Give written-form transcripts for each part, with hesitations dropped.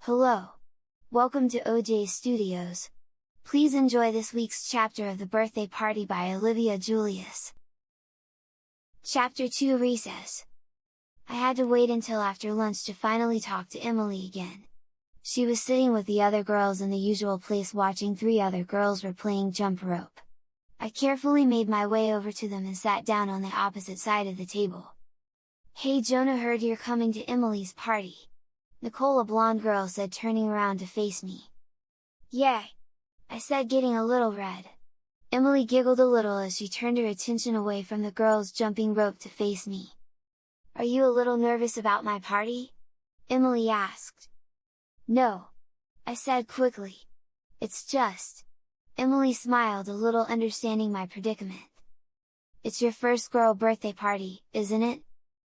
Hello! Welcome to OJ Studios. Please enjoy this week's chapter of The Birthday Party by Olivia Julius. Chapter 2 Recess. I had to wait until after lunch to finally talk to Emily again. She was sitting with the other girls in the usual place watching three other girls were playing jump rope. I carefully made my way over to them and sat down on the opposite side of the table. "Hey Jonah, heard you're coming to Emily's party," Nicole, a blonde girl, said, turning around to face me. "Yay!" I said, getting a little red. Emily giggled a little as she turned her attention away from the girls jumping rope to face me. "Are you a little nervous about my party?" Emily asked. "No," I said quickly. "It's just..." Emily smiled a little, understanding my predicament. "It's your first girl birthday party, isn't it?"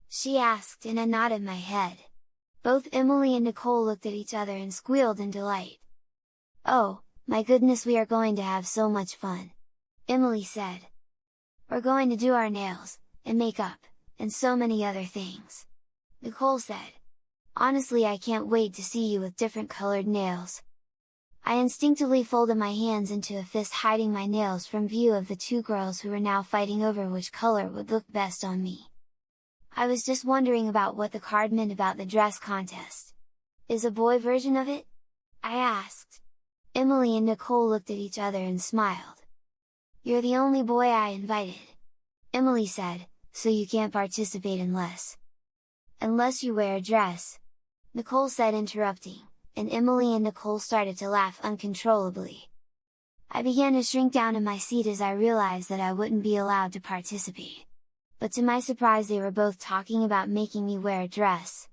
she asked, and I nodded my head. Both Emily and Nicole looked at each other and squealed in delight. "Oh, my goodness, we are going to have so much fun!" Emily said. "We're going to do our nails, and makeup, and so many other things," Nicole said. "Honestly, I can't wait to see you with different colored nails." I instinctively folded my hands into a fist, hiding my nails from view of the two girls who were now fighting over which color would look best on me. "I was just wondering about what the card meant about the dress contest. Is a boy version of it?" I asked. Emily and Nicole looked at each other and smiled. "You're the only boy I invited," Emily said, "so you can't participate unless you wear a dress," Nicole said, interrupting, and Emily and Nicole started to laugh uncontrollably. I began to shrink down in my seat as I realized that I wouldn't be allowed to participate. But to my surprise, they were both talking about making me wear a dress.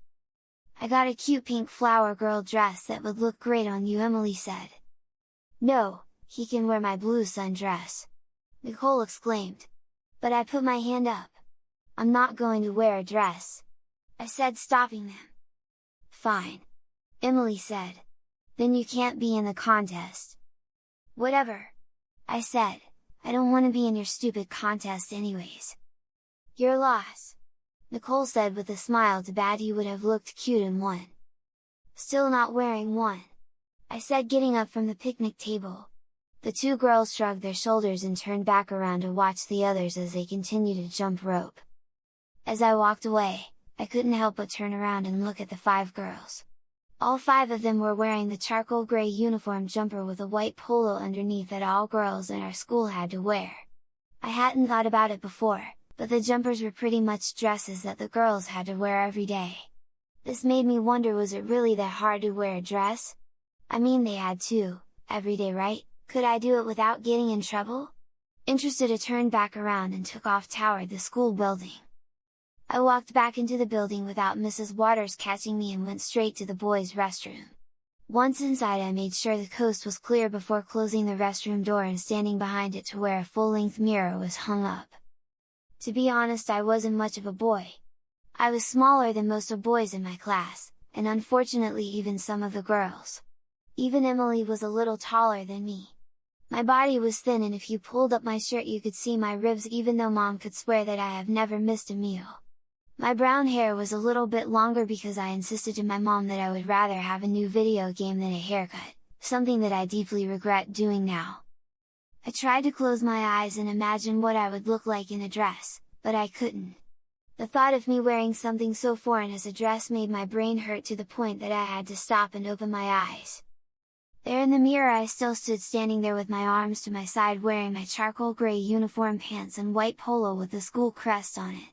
"I got a cute pink flower girl dress that would look great on you," Emily said. "No, he can wear my blue sundress," Nicole exclaimed. But I put my hand up. "I'm not going to wear a dress," I said, stopping them. "Fine," Emily said. "Then you can't be in the contest." "Whatever," I said, "I don't want to be in your stupid contest anyways." "Your loss," Nicole said with a smile, "too bad you would have looked cute in one." "Still not wearing one," I said, getting up from the picnic table. The two girls shrugged their shoulders and turned back around to watch the others as they continued to jump rope. As I walked away, I couldn't help but turn around and look at the five girls. All five of them were wearing the charcoal gray uniform jumper with a white polo underneath that all girls in our school had to wear. I hadn't thought about it before, but the jumpers were pretty much dresses that the girls had to wear every day. This made me wonder, was it really that hard to wear a dress? I mean, they had to, every day, right? Could I do it without getting in trouble? Interested, I turned back around and took off toward the school building. I walked back into the building without Mrs. Waters catching me and went straight to the boys' restroom. Once inside, I made sure the coast was clear before closing the restroom door and standing behind it to where a full-length mirror was hung up. To be honest, I wasn't much of a boy. I was smaller than most of boys in my class, and unfortunately even some of the girls. Even Emily was a little taller than me. My body was thin, and if you pulled up my shirt you could see my ribs, even though Mom could swear that I have never missed a meal. My brown hair was a little bit longer because I insisted to my mom that I would rather have a new video game than a haircut, something that I deeply regret doing now. I tried to close my eyes and imagine what I would look like in a dress, but I couldn't. The thought of me wearing something so foreign as a dress made my brain hurt to the point that I had to stop and open my eyes. There in the mirror I still stood, standing there with my arms to my side, wearing my charcoal gray uniform pants and white polo with the school crest on it.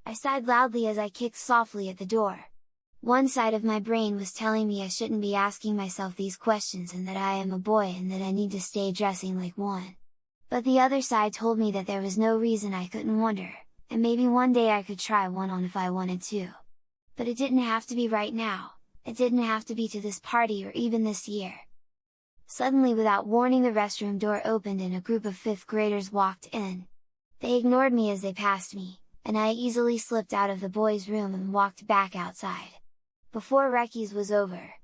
I sighed loudly as I kicked softly at the door. One side of my brain was telling me I shouldn't be asking myself these questions and that I am a boy and that I need to stay dressing like one. But the other side told me that there was no reason I couldn't wonder, and maybe one day I could try one on if I wanted to. But it didn't have to be right now, it didn't have to be to this party or even this year. Suddenly, without warning, the restroom door opened and a group of 5th graders walked in. They ignored me as they passed me, and I easily slipped out of the boys' room and walked back outside. Before recce was over,